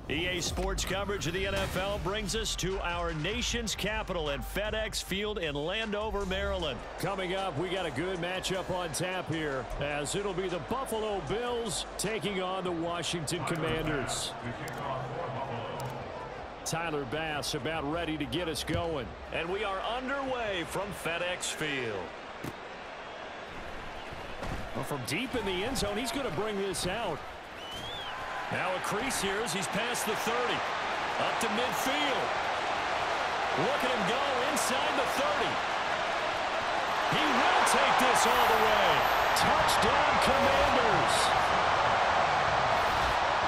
EA Sports coverage of the NFL brings us to our nation's capital at FedEx Field in Landover, Maryland. Coming up, we got a good matchup on tap here, as it'll be the Buffalo Bills taking on the Washington Commanders. Tyler Bass about ready to get us going. And we are underway from FedEx Field. Well, from deep in the end zone, he's going to bring this out. Now a crease here as he's past the 30. Up to midfield. Look at him go inside the 30. He will take this all the way. Touchdown, Commanders.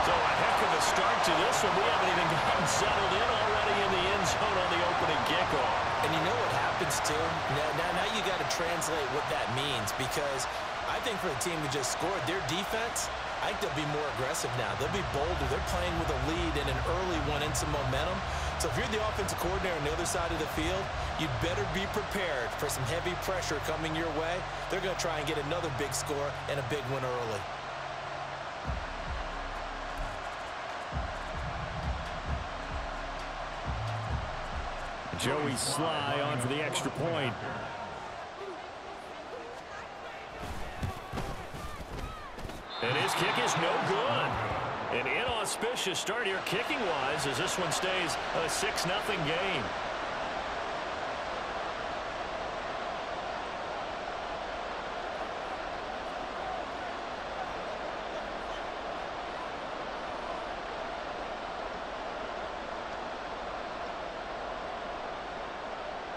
So a heck of a start to this one. We haven't even gotten settled in already in the end zone on the opening kickoff. And you know what happens, too? Now you got to translate what that means, because I think for a team who just scored, their defense, I think they'll be more aggressive now. They'll be bolder. They're playing with a lead and an early one and some momentum. So if you're the offensive coordinator on the other side of the field, you'd better be prepared for some heavy pressure coming your way. They're going to try and get another big score and a big one early. Joey Sly on for the extra point. And his kick is no good. An inauspicious start here kicking-wise as this one stays a 6-0 game.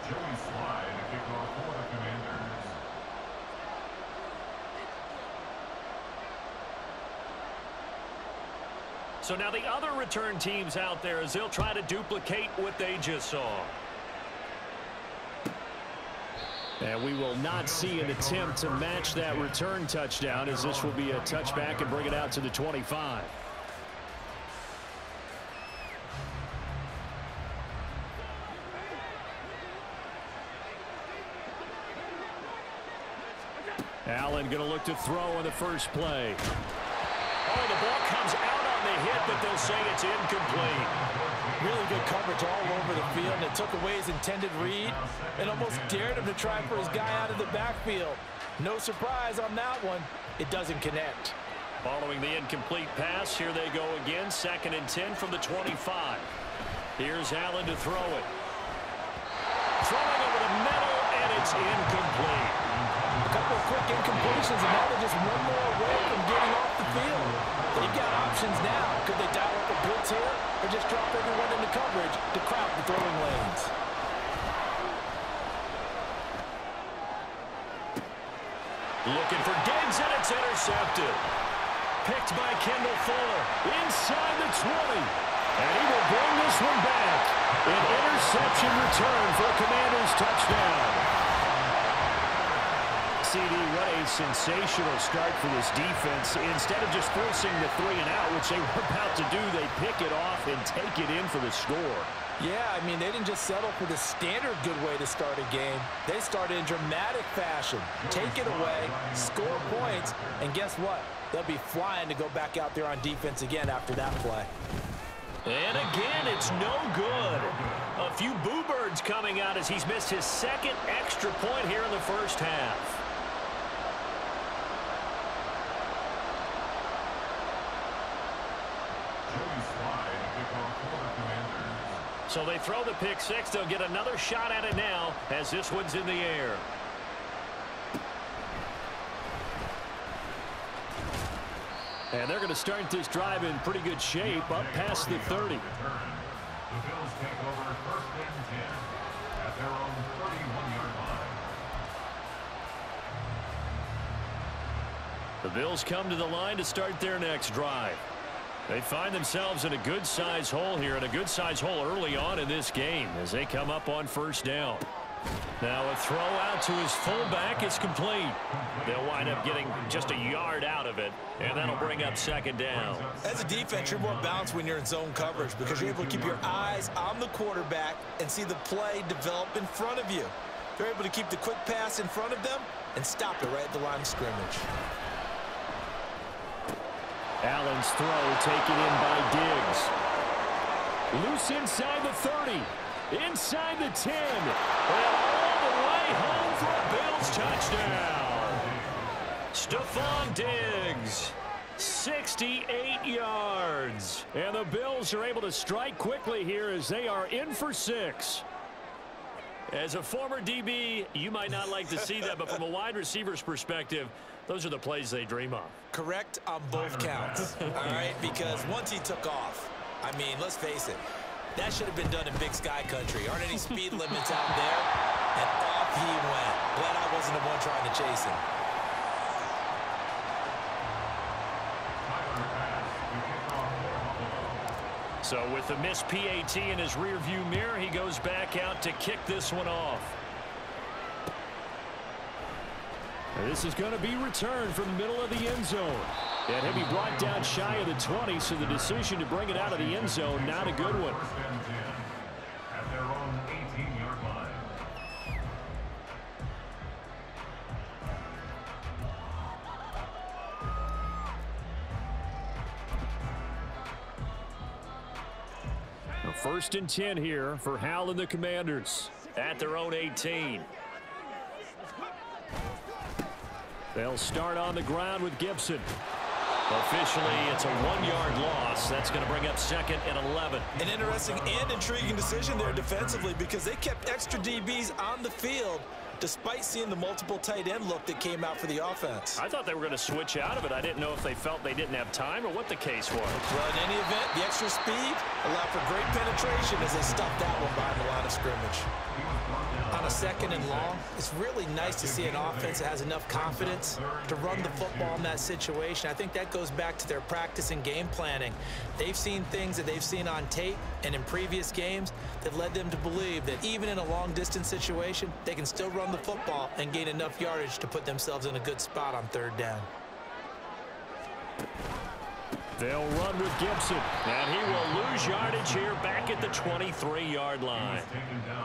Joey Sly to kick off for the Commanders. So now the other return teams out there as they'll try to duplicate what they just saw. And we will not see an attempt to match that return touchdown, as this will be a touchback and bring it out to the 25. Allen going to look to throw on the first play. Oh, the ball comes out on the hit, but they'll say it's incomplete. Really good coverage all over the field, and it took away his intended read and almost dared him to try for his guy out of the backfield. No surprise on that one. It doesn't connect. Following the incomplete pass, here they go again. 2nd and 10 from the 25. Here's Allen to throw it. Throwing over the middle, and it's incomplete. A couple of quick incompletions, and now they're just one more away from getting off the field. They've got options now. Could they dial up a blitz here, or just drop everyone into coverage to crowd the throwing lanes? Looking for Diggs, and it's intercepted. Picked by Kendall Fuller inside the 20. And he will bring this one back. An interception return for a Commanders touchdown. CD, what a sensational start for this defense. Instead of just forcing the 3 and out, which they were about to do, they pick it off and take it in for the score. Yeah, I mean, they didn't just settle for the standard good way to start a game. They started in dramatic fashion. Take it away, score points, and guess what? They'll be flying to go back out there on defense again after that play. And again, it's no good. A few boo birds coming out as he's missed his 2nd extra point here in the first half. So they throw the pick 6. They'll get another shot at it now as this one's in the air. And they're going to start this drive in pretty good shape up past the 30. The Bills take over 1st and 10 at their own 31-yard line. The Bills come to the line to start their next drive. They find themselves in a good-size hole here, and a good-size hole early on in this game as they come up on 1st down. Now a throw out to his fullback is complete. They'll wind up getting just a yard out of it, and that'll bring up 2nd down. As a defense, you're more balanced when you're in zone coverage because you're able to keep your eyes on the quarterback and see the play develop in front of you. They're able to keep the quick pass in front of them and stop it right at the line of scrimmage. Allen's throw taken in by Diggs. Loose inside the 30. Inside the 10. And all the way home for a Bills touchdown. Stephon Diggs. 68 yards. And the Bills are able to strike quickly here as they are in for 6. As a former DB, you might not like to see that, but from a wide receiver's perspective, those are the plays they dream of. Correct on both counts, all right? Because once he took off, I mean, let's face it, that should have been done in Big Sky Country. Aren't any speed limits out there? And off he went. Glad I wasn't the one trying to chase him. So with the missed PAT in his rearview mirror, he goes back out to kick this one off. This is going to be returned from the middle of the end zone. And he'll be brought down shy of the 20, so the decision to bring it out of the end zone, not a good one. At their own 18-yard line. First and 10 here for Hal and the Commanders at their own 18. They'll start on the ground with Gibson. Officially, it's a 1-yard loss. That's going to bring up 2nd and 11. An interesting and intriguing decision there defensively because they kept extra DBs on the field despite seeing the multiple tight end look that came out for the offense. I thought they were going to switch out of it. I didn't know if they felt they didn't have time or what the case was. Well, in any event, the extra speed allowed for great penetration as they stuffed that one behind the line of scrimmage. On a 2nd and long, it's really nice to see an offense that has enough confidence to run the football in that situation. I think that goes back to their practice and game planning. They've seen things that they've seen on tape and in previous games that led them to believe that even in a long-distance situation, they can still run the football and gain enough yardage to put themselves in a good spot on 3rd down. They'll run with Gibson, and he will lose yardage here back at the 23-yard line.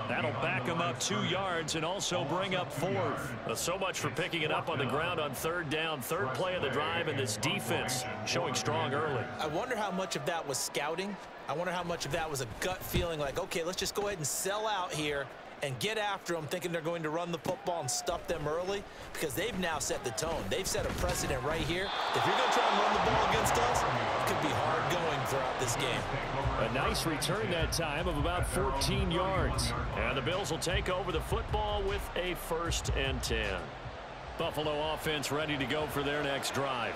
That'll back him up 2 yards and also bring up 4th. So much for picking it up on the ground on 3rd down. 3rd play of the drive, and this defense showing strong early. I wonder how much of that was scouting. I wonder how much of that was a gut feeling like, okay, let's just go ahead and sell out here and get after them, thinking they're going to run the football and stuff them early, because they've now set the tone. They've set a precedent right here. If you're going to try and run the ball against us, it could be hard going throughout this game. A nice return that time of about 14 yards. And the Bills will take over the football with a 1st and 10. Buffalo offense ready to go for their next drive.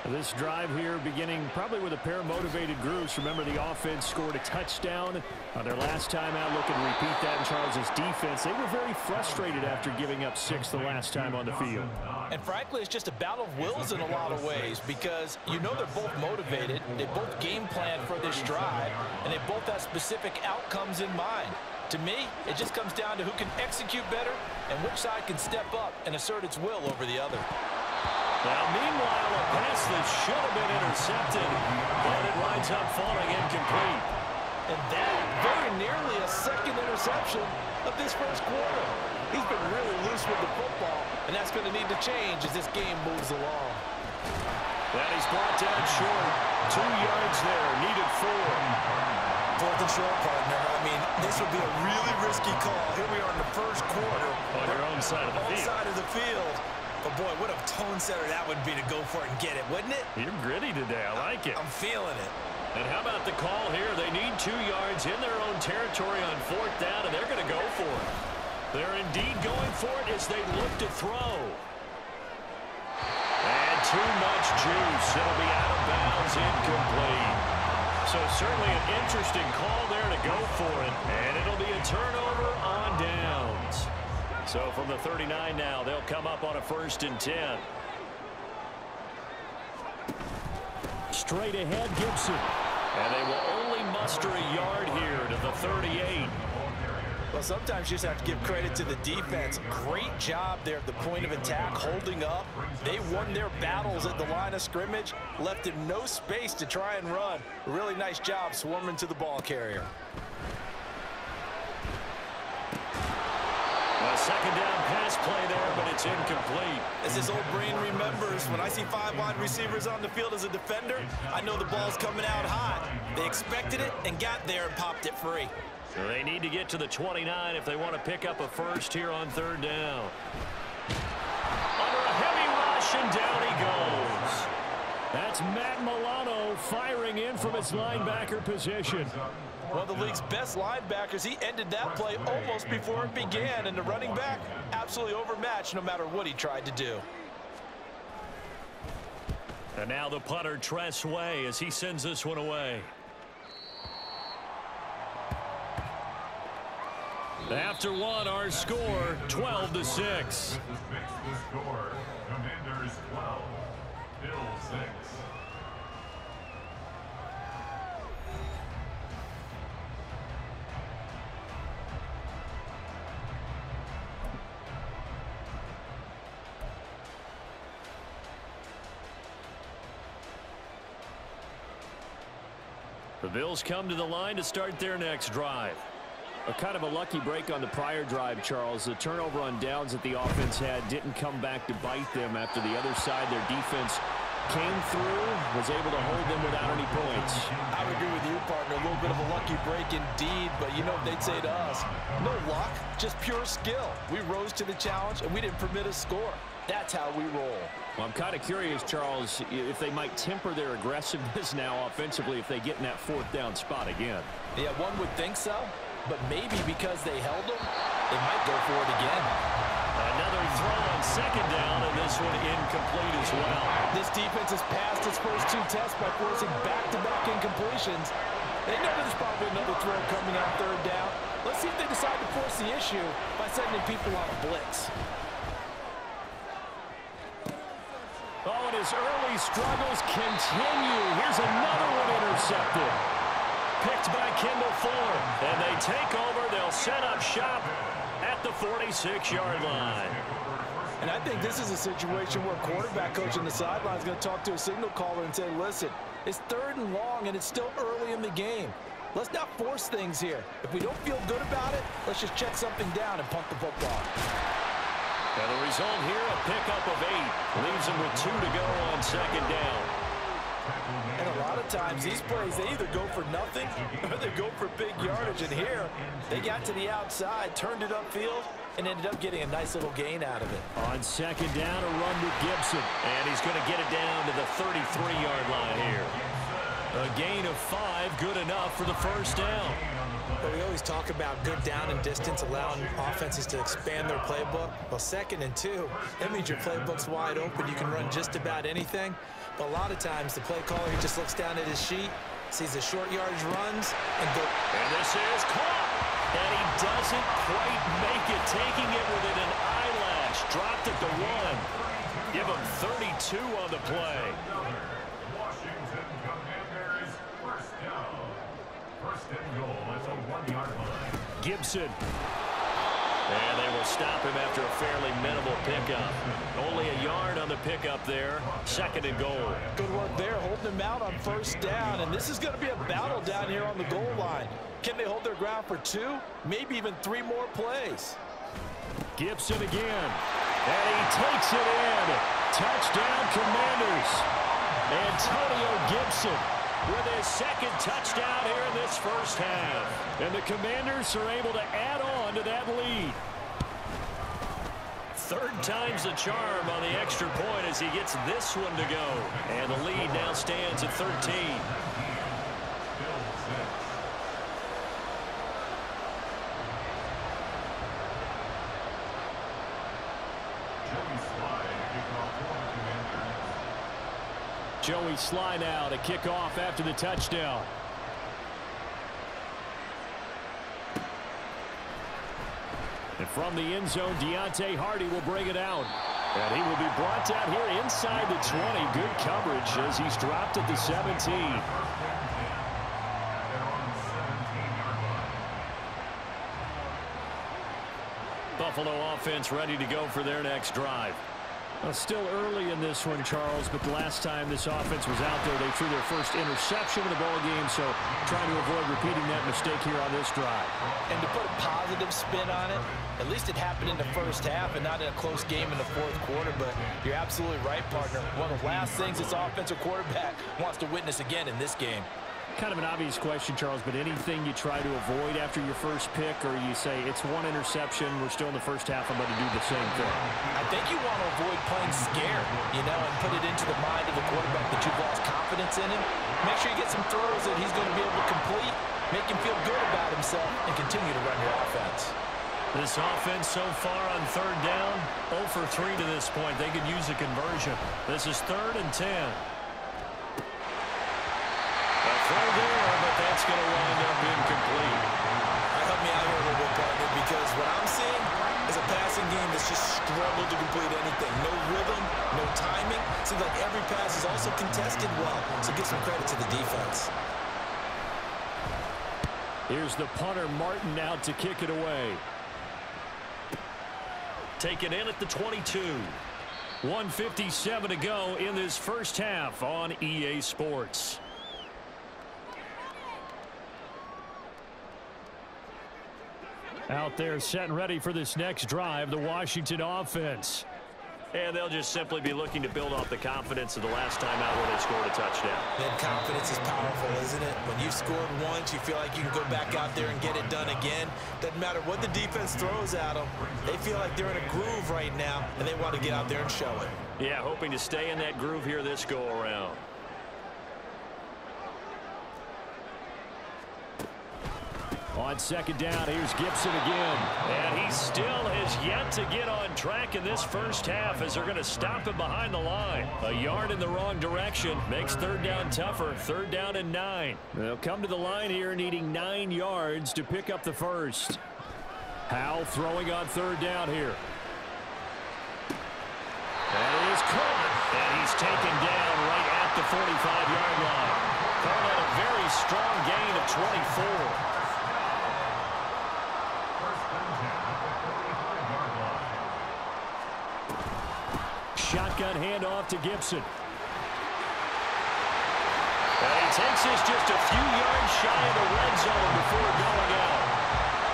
This drive here beginning probably with a pair of motivated groups. Remember, the offense scored a touchdown on their last time out. Looking to repeat that in Charles' defense. They were very frustrated after giving up 6 the last time on the field. And frankly, it's just a battle of wills in a lot of ways because you know they're both motivated. They both game plan for this drive, and they both have specific outcomes in mind. To me, it just comes down to who can execute better and which side can step up and assert its will over the other. Now, meanwhile, a pass that should have been intercepted, and it winds up falling incomplete. And that very nearly a 2nd interception of this 1st quarter. He's been really loose with the football, and that's going to need to change as this game moves along. And he's brought down short. 2 yards there, needed 4. 4th and short, partner. I mean, this would be a really risky call. Here we are in the 1st quarter. On your own side of the field. Side of the field. But, boy, what a tone setter that would be to go for it and get it, wouldn't it? You're gritty today. I like it. I'm feeling it. And how about the call here? They need 2 yards in their own territory on 4th down, and they're going to go for it. They're indeed going for it as they look to throw. And too much juice. It'll be out of bounds, incomplete. So certainly an interesting call there to go for it. And it'll be a turnover on downs. So from the 39 now, they'll come up on a 1st and 10. Straight ahead, Gibson. And they will only muster a yard here to the 38. Well, sometimes you just have to give credit to the defense. Great job there at the point of attack, holding up. They won their battles at the line of scrimmage, left him no space to try and run. A really nice job swarming to the ball carrier. A 2nd down pass pass play there, but it's incomplete. As his old brain remembers, when I see 5 wide receivers on the field as a defender, I know the ball's coming out hot. They expected it and got there and popped it free. So they need to get to the 29 if they want to pick up a first here on 3rd down. Under a heavy rush, and down he goes. That's Matt Milano firing in from his linebacker position. One of the league's best linebackers, he ended that play almost before it began, and the running back absolutely overmatched no matter what he tried to do. And now the punter, Tress Way, as he sends this one away. After one, our score, 12-6. This is fixed the score. Commanders 12, Bills 6. The Bills come to the line to start their next drive. A kind of a lucky break on the prior drive, Charles. The turnover on downs that the offense had didn't come back to bite them after the other side. Their defense came through, was able to hold them without any points. I would agree with you, partner. A little bit of a lucky break indeed, but you know what they'd say to us? No luck, just pure skill. We rose to the challenge, and we didn't permit a score. That's how we roll. Well, I'm kind of curious, Charles, if they might temper their aggressiveness now offensively if they get in that 4th down spot again. Yeah, one would think so, but maybe because they held them, they might go for it again. Another throw on 2nd down, and this one incomplete as well. This defense has passed its first 2 tests by forcing back-to-back incompletions. They know there's probably another throw coming on 3rd down. Let's see if they decide to force the issue by sending people on a blitz. Oh, and his early struggles continue. Here's another one intercepted. Picked by Kendall Fuller. And they take over. They'll set up shop at the 46-yard line. And I think this is a situation where quarterback coach on the sideline is going to talk to a signal caller and say, listen, it's 3rd and long, and it's still early in the game. Let's not force things here. If we don't feel good about it, let's just check something down and punt the football. And the result here, a pickup of 8. Leaves them with 2 to go on 2nd down. And a lot of times, these plays, they either go for nothing or they go for big yardage. And here, they got to the outside, turned it upfield, and ended up getting a nice little gain out of it. On 2nd down, a run with Gibson. And he's going to get it down to the 33-yard line here. A gain of 5, good enough for the 1st down. But we always talk about good down and distance, allowing offenses to expand their playbook. Well, 2nd and 2, that means your playbook's wide open. You can run just about anything. But a lot of times, the play caller, he just looks down at his sheet, sees the short yardage runs, and go. And this is caught. And he doesn't quite make it, taking it within an eyelash. Dropped at the 1. Give him 32 on the play. Washington Commanders 1st down. 1st and goal at the 1-yard line. Gibson. And they will stop him after a fairly minimal pickup. Only a yard on the pickup there. 2nd and goal. Good work there, holding him out on 1st down. And this is going to be a battle down here on the goal line. Can they hold their ground for 2, maybe even 3 more plays? Gibson again. And he takes it in. Touchdown, Commanders. Antonio Gibson with his 2nd touchdown here in this 1st half. And the Commanders are able to add on to that lead. 3rd time's the charm on the extra point as he gets this one to go. And the lead now stands at 13. Joey Sly now to kick off after the touchdown. And from the end zone, Deontay Hardy will bring it out. And he will be brought down here inside the 20. Good coverage as he's dropped at the 17. Buffalo offense ready to go for their next drive. Well, still early in this one, Charles, but the last time this offense was out there, they threw their first interception of the ball game, so trying to avoid repeating that mistake here on this drive. And to put a positive spin on it, at least it happened in the first half and not in a close game in the fourth quarter, but you're absolutely right, partner. One of the last things this offensive quarterback wants to witness again in this game. Kind of an obvious question, Charles, but anything you try to avoid after your first pick, or you say it's one interception, we're still in the first half, I'm going to do the same thing? I think you want to avoid playing scared, you know, and put it into the mind of the quarterback that you've lost confidence in him. Make sure you get some throws that he's going to be able to complete, make him feel good about himself, and continue to run your offense. This offense so far on third down, 0 for 3 to this point. They could use a conversion. This is 3rd and 10. Throw there, but that's going to wind up incomplete. Help me out here a little bit, partner, because what I'm seeing is a passing game that's just struggled to complete anything. No rhythm, no timing. Seems like every pass is also contested well, so give some credit to the defense. Here's the punter, Martin, out to kick it away. Taken in at the 22. 1:57 to go in this first half on EA Sports. Out there set and ready for this next drive, the Washington offense. And they'll just simply be looking to build off the confidence of the last time out where they scored a touchdown. And confidence is powerful, isn't it? When you've scored once, you feel like you can go back out there and get it done again. Doesn't matter what the defense throws at them. They feel like they're in a groove right now, and they want to get out there and show it. Yeah, hoping to stay in that groove here this go-around. On second down, here's Gibson again. And he still has yet to get on track in this first half as they're going to stop him behind the line. A yard in the wrong direction makes third down tougher. 3rd down and 9. They'll come to the line here needing 9 yards to pick up the first. Howell throwing on 3rd down here. That is caught. And he's taken down right at the 45-yard line. Called out a very strong gain of 24. Shotgun handoff to Gibson. And he takes this just a few yards shy of the red zone before going out.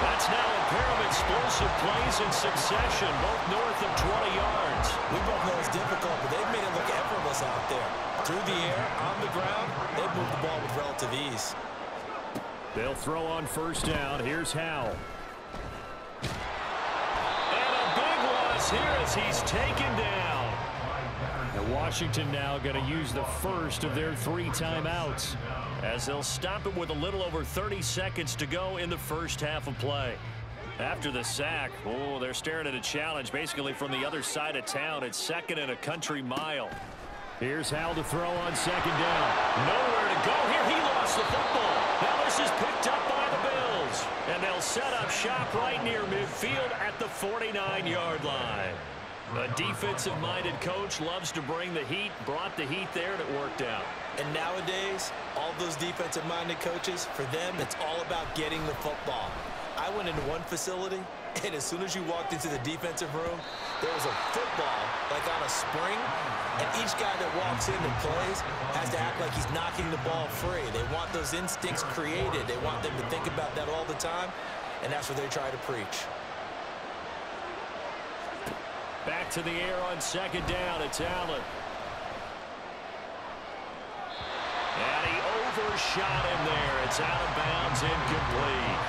That's now a pair of explosive plays in succession, both north of 20 yards. We both know it's difficult, but they've made it look effortless out there. Through the air, on the ground, they've moved the ball with relative ease. They'll throw on 1st down. Here's Howell. And a big loss here as he's taken down. And Washington now going to use the first of their 3 timeouts as they'll stop it with a little over 30 seconds to go in the first half of play. After the sack, oh, they're staring at a challenge basically from the other side of town. It's 2nd and a country mile. Here's Howell to throw on 2nd down. Nowhere to go here. He lost the football. Now this is picked up by the Bills. And they'll set up shop right near midfield at the 49-yard line. A defensive-minded coach loves to bring the heat, brought the heat there, and it worked out. And nowadays, all those defensive-minded coaches, for them, it's all about getting the football. I went into one facility, and as soon as you walked into the defensive room, there was a football, like on a spring, and each guy that walks in and plays has to act like he's knocking the ball free. They want those instincts created. They want them to think about that all the time, and that's what they try to preach. Back to the air on 2nd down. It's Allen. And he overshot him there. It's out of bounds, incomplete.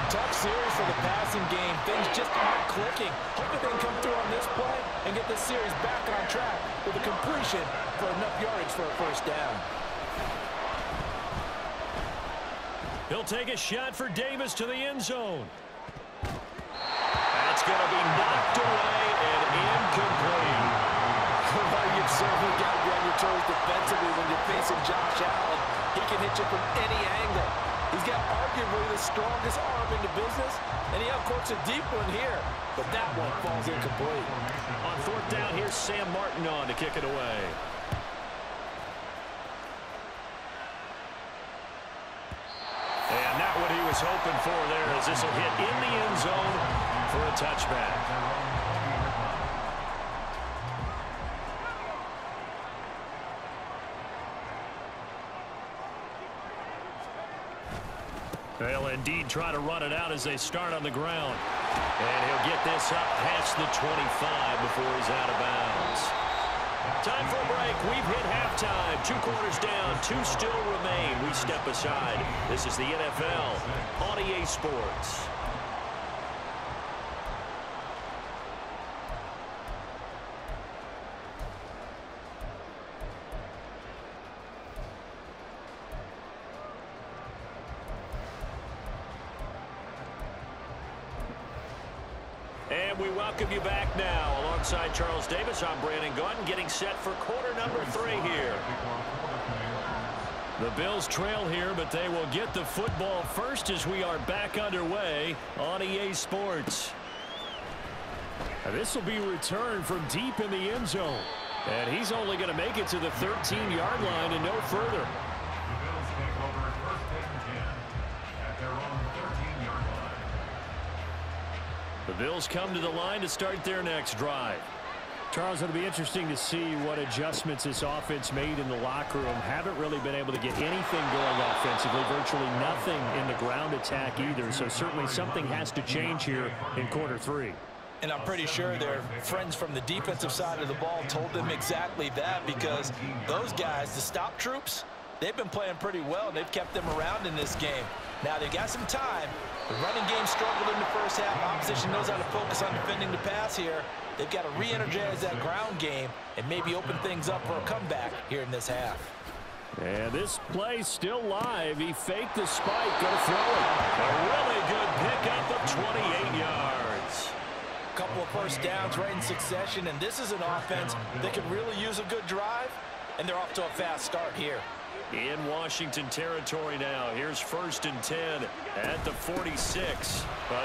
Tough series for the passing game. Things just aren't clicking. Hopefully they can come through on this play and get this series back on track with a completion for enough yardage for a 1st down. He'll take a shot for Davis to the end zone. That's going to be knocked away and incomplete. You've certainly got to be on your toes defensively when you're facing Josh Allen. He can hit you from any angle. He's got arguably the strongest arm in the business, and he uncorks a deep one here. But that one falls incomplete. On 4th down, here's Sam Martin on to kick it away. And not what he was hoping for there, as this will hit in the end zone for a touchback. They'll indeed try to run it out as they start on the ground. And he'll get this up past the 25 before he's out of bounds. Time for a break. We've hit halftime. 2 quarters down. 2 still remain. We step aside. This is the NFL on EA Sports. And we welcome you back now. Alongside Charles Davis, I'm Brandon Gaudin, getting set for quarter number 3 here. The Bills trail here, but they will get the football first as we are back underway on EA Sports. This will be returned from deep in the end zone. And he's only going to make it to the 13-yard line and no further. The Bills take over 1st and 10 at their own 13-yard line. The Bills come to the line to start their next drive. Charles, it'll be interesting to see what adjustments this offense made in the locker room. Haven't really been able to get anything going offensively, virtually nothing in the ground attack either. So certainly something has to change here in quarter 3. And I'm pretty sure their friends from the defensive side of the ball told them exactly that, because those guys, the stop troops, they've been playing pretty well. They've kept them around in this game. Now they've got some time. The running game struggled in the first half. Opposition knows how to focus on defending the pass here. They've got to re-energize that ground game and maybe open things up for a comeback here in this half. And this play still live. He faked the spike. Go throw it. A really good pickup of 28 yards. Couple of first downs right in succession, and this is an offense that could really use a good drive, and they're off to a fast start here. In Washington territory now. Here's 1st and 10 at the 46.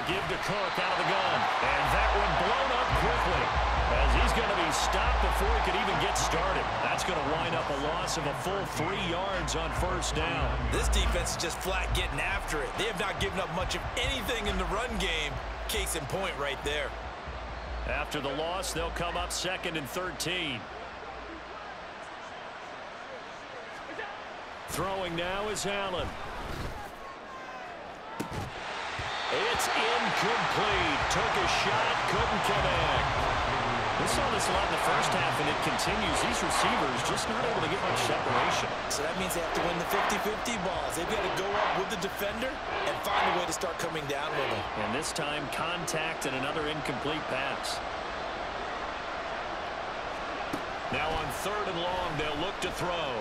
Give to Cook out of the gun. And that one blown up quickly as he's going to be stopped before he could even get started. That's going to wind up a loss of a full 3 yards on 1st down. This defense is just flat getting after it. They have not given up much of anything in the run game. Case in point right there. After the loss, they'll come up 2nd and 13. Throwing now is Allen. It's incomplete. Took a shot, couldn't connect. We saw this a lot in the first half, and it continues. These receivers just not able to get much separation. So that means they have to win the 50-50 balls. They've got to go up with the defender and find a way to start coming down with them. And this time, contact and another incomplete pass. Now on 3rd and long, they'll look to throw.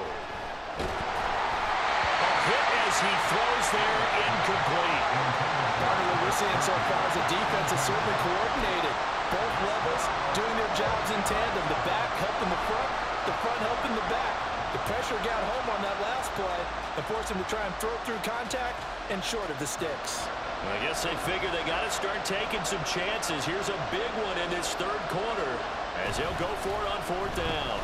Hit as he throws there, incomplete. Part of what we're seeing so far is the defense is certainly coordinated. Both levels doing their jobs in tandem. The back helping the front helping the back. The pressure got home on that last play and forced him to try and throw through contact and short of the sticks. I guess they figure they got to start taking some chances. Here's a big one in this 3rd quarter as they'll go for it on 4th down.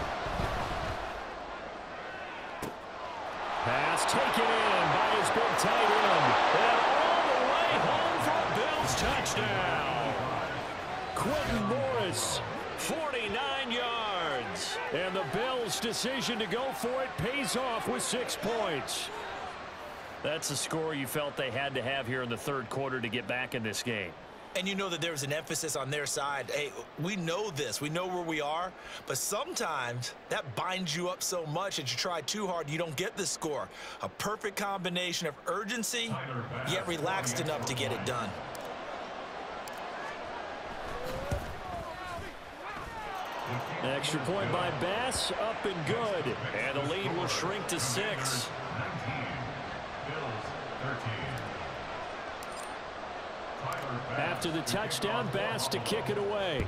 Pass taken in by his big tight end. And all the way home for a Bills touchdown. Quentin Morris, 49 yards. And the Bills' decision to go for it pays off with 6 points. That's the score you felt they had to have here in the 3rd quarter to get back in this game. And you know that there was an emphasis on their side. Hey, we know this. We know where we are. But sometimes that binds you up so much that you try too hard, you don't get the score. A perfect combination of urgency, yet relaxed enough to get it done. Extra point by Bass, up and good. And the lead will shrink to 6. 19. Bills 13. After the touchdown, Bass to kick it away.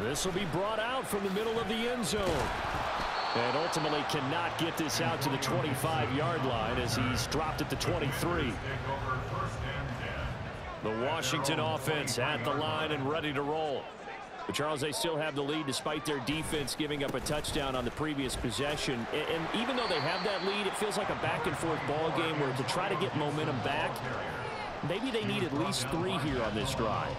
This will be brought out from the middle of the end zone. And ultimately cannot get this out to the 25-yard line as he's dropped at the 23. The Washington offense at the line and ready to roll. But Charles, they still have the lead despite their defense giving up a touchdown on the previous possession. And even though they have that lead, it feels like a back-and-forth ball game where to try to get momentum back, maybe they need at least 3 here on this drive.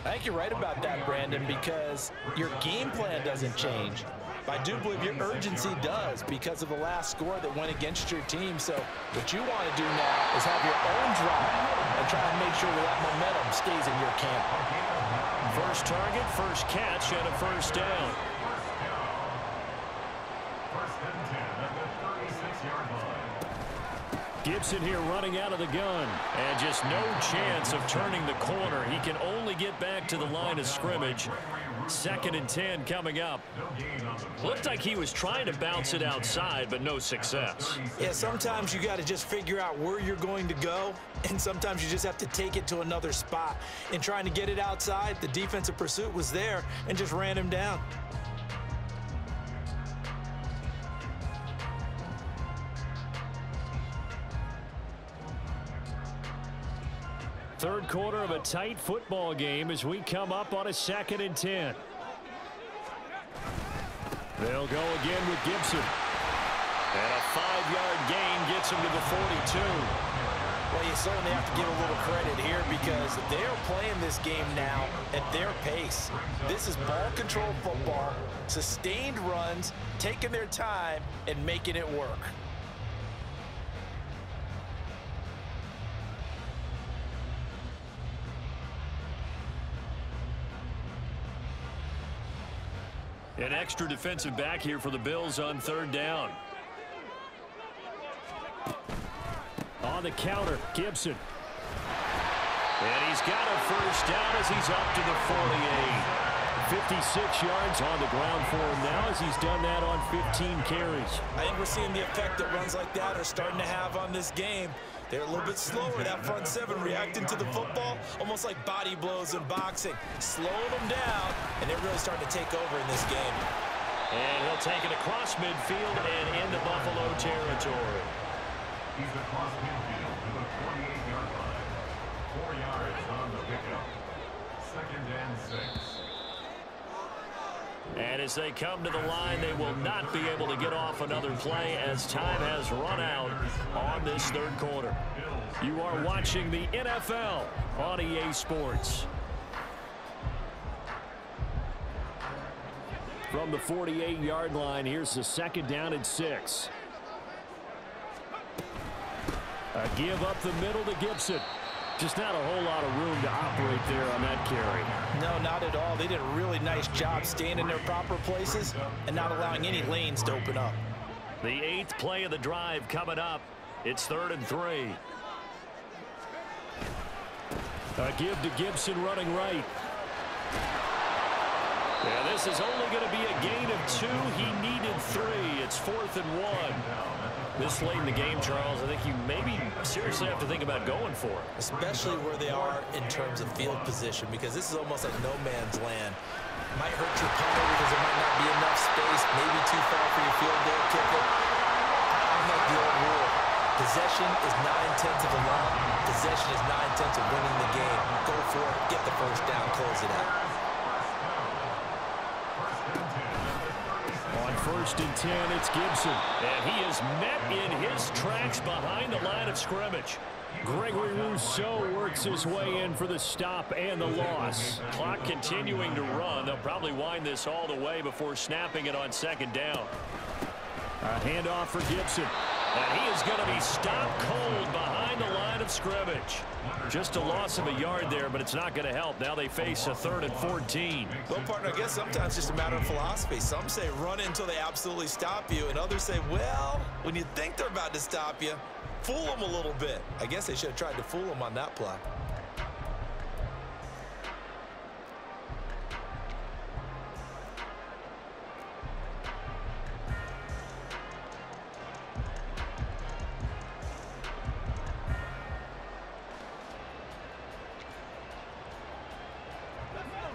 I think you're right about that, Brandon, because your game plan doesn't change. But I do believe your urgency does because of the last score that went against your team. So what you want to do now is have your own drive and try and make sure that momentum stays in your camp. First target, first catch, and a first down. First and 10 at the 36-yard line. Gibson here running out of the gun. And just no chance of turning the corner. He can only get back to the line of scrimmage. Second and 10 coming up. Looked like he was trying to bounce it outside, but no success. Yeah, sometimes you got to just figure out where you're going to go, and sometimes you just have to take it to another spot. In trying to get it outside, the defensive pursuit was there and just ran him down. Third quarter of a tight football game as we come up on a second and 10. They'll go again with Gibson. And a 5-yard gain gets him to the 42. Well, you certainly have to give a little credit here because they're playing this game now at their pace. This is ball control football, sustained runs, taking their time, and making it work. An extra defensive back here for the Bills on third down. On the counter, Gibson. And he's got a first down as he's up to the 48. 56 yards on the ground for him now as he's done that on 15 carries. I think we're seeing the effect that runs like that are starting to have on this game. They're a little bit slower, that front seven reacting to the football, almost like body blows in boxing, slowing them down, and they're really starting to take over in this game. And he'll take it across midfield and into Buffalo territory. He's across midfield to the 48-yard line. 4 yards on the pickup. Second and 6. And as they come to the line, they will not be able to get off another play as time has run out on this third quarter. You are watching the NFL on EA Sports. From the 48-yard line, here's the second down and 6. A give up the middle to Gibson. Just not a whole lot of room to operate there on that carry. No, not at all. They did a really nice job staying in their proper places and not allowing any lanes to open up. The 8th play of the drive coming up. It's 3rd and 3. A give to Gibson running right. Yeah, this is only going to be a gain of 2. He needed 3. It's 4th and 1. This late in the game, Charles, I think you maybe seriously have to think about going for it. Especially where they are in terms of field position, because this is almost like no man's land. Might hurt your punter because there might not be enough space, maybe too far for your field goal kicker. I like the old rule. Possession is 9/10 of the law. Possession is 9/10 of winning the game. Go for it, get the first down, close it out. On 1st and 10, it's Gibson. And he is met in his tracks behind the line of scrimmage. Gregory Rousseau works his way in for the stop and the loss. Clock continuing to run. They'll probably wind this all the way before snapping it on second down. A handoff for Gibson. And he is going to be stopped cold behind the line of scrimmage. Just a loss of a yard there, but it's not going to help. Now they face a 3rd and 14. Well, partner, I guess sometimes it's just a matter of philosophy. Some say run until they absolutely stop you, and others say, well, when you think they're about to stop you, fool them a little bit. I guess they should have tried to fool them on that play.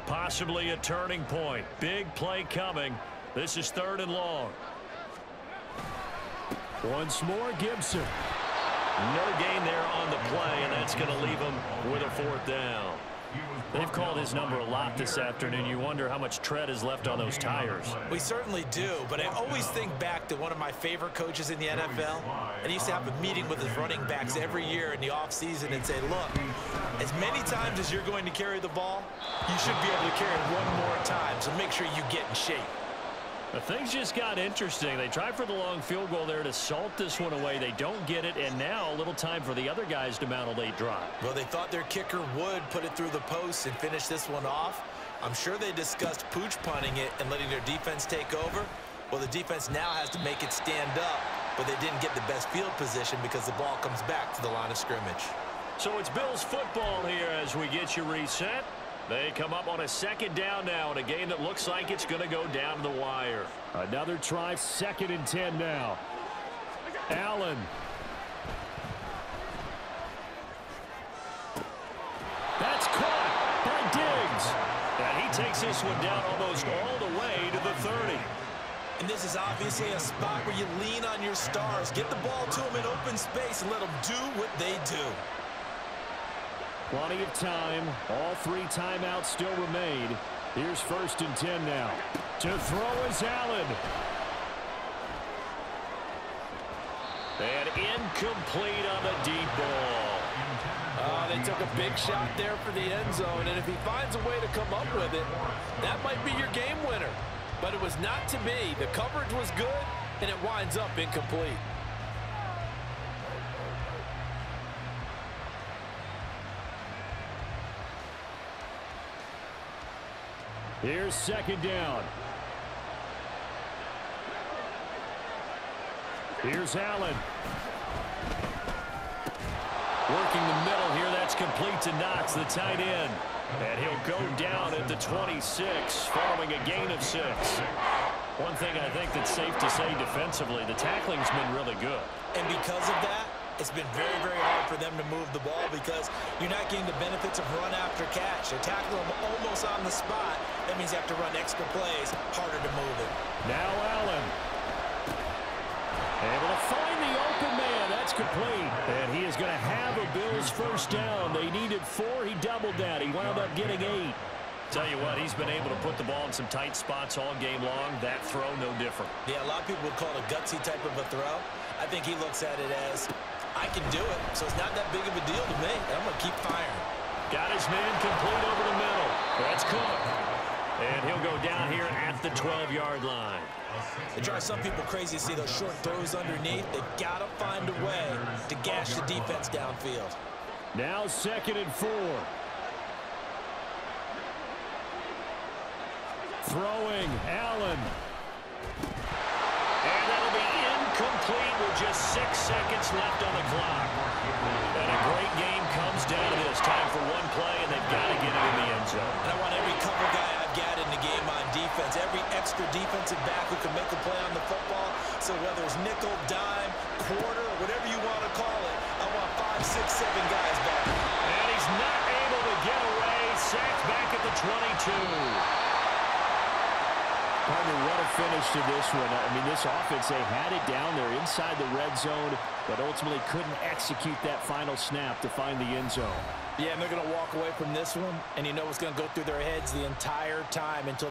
Possibly a turning point. Big play coming. This is 3rd and long. Once more, Gibson. No gain there on the play, and that's going to leave him with a 4th down. They've called his number a lot this afternoon. You wonder how much tread is left on those tires. We certainly do, but I always think back to one of my favorite coaches in the NFL, and he used to have a meeting with his running backs every year in the offseason and say, look, as many times as you're going to carry the ball, you should be able to carry it one more time, so make sure you get in shape. But things just got interesting. They tried for the long field goal there to salt this one away. They don't get it, and now a little time for the other guys to mount a late drive. Well, they thought their kicker would put it through the post and finish this one off. I'm sure they discussed pooch punting it and letting their defense take over. Well, the defense now has to make it stand up, but they didn't get the best field position because the ball comes back to the line of scrimmage. So it's Bills football here as we get you reset. They come up on a second down now in a game that looks like it's going to go down to the wire. Another try, 2nd and 10 now. Allen. That's caught by Diggs. And he takes this one down almost all the way to the 30. And this is obviously a spot where you lean on your stars. Get the ball to them in open space and let them do what they do. Plenty of time. All 3 timeouts still remain. Here's 1st and 10 now. To throw is Allen. And incomplete on the deep ball. They took a big shot there for the end zone, and if he finds a way to come up with it, that might be your game winner. But it was not to be. The coverage was good, and it winds up incomplete. Here's 2nd down. Here's Allen. Working the middle here. That's complete to Knox, the tight end. And he'll go down at the 26 following a gain of 6. One thing I think that's safe to say defensively, the tackling's been really good. And because of that, it's been very, very hard for them to move the ball because you're not getting the benefits of run after catch. They're tackling them almost on the spot. That means you have to run extra plays, harder to move it. Now Allen. Able to find the open man. That's complete. And he is going to have a Bills 1st down. They needed 4. He doubled that. He wound up getting 8. Tell you what, he's been able to put the ball in some tight spots all game long. That throw, no different. Yeah, a lot of people would call it a gutsy type of a throw. I think he looks at it as, I can do it, so it's not that big of a deal to me. I'm going to keep firing. Got his man complete over the middle. That's Cook. And he'll go down here at the 12-yard line. It drives some people crazy to see those short throws underneath. They've got to find a way to gash the defense downfield. Now 2nd and 4. Throwing, Allen. And that'll be incomplete with just 6 seconds left on the clock. And a great game comes down to this. Time for one play, and they've got to get it in the end zone. And I want every cover guy I've got in the game on defense, every extra defensive back who can make a play on the football. So whether it's nickel, dime, quarter, whatever you want to call it, I want 5, 6, 7 guys back. And he's not able to get away. Sacked back at the 22. Partner, what a finish to this one. I mean, this offense, they had it down there inside the red zone, but ultimately couldn't execute that final snap to find the end zone. Yeah, and they're going to walk away from this one, and you know what's going to go through their heads the entire time until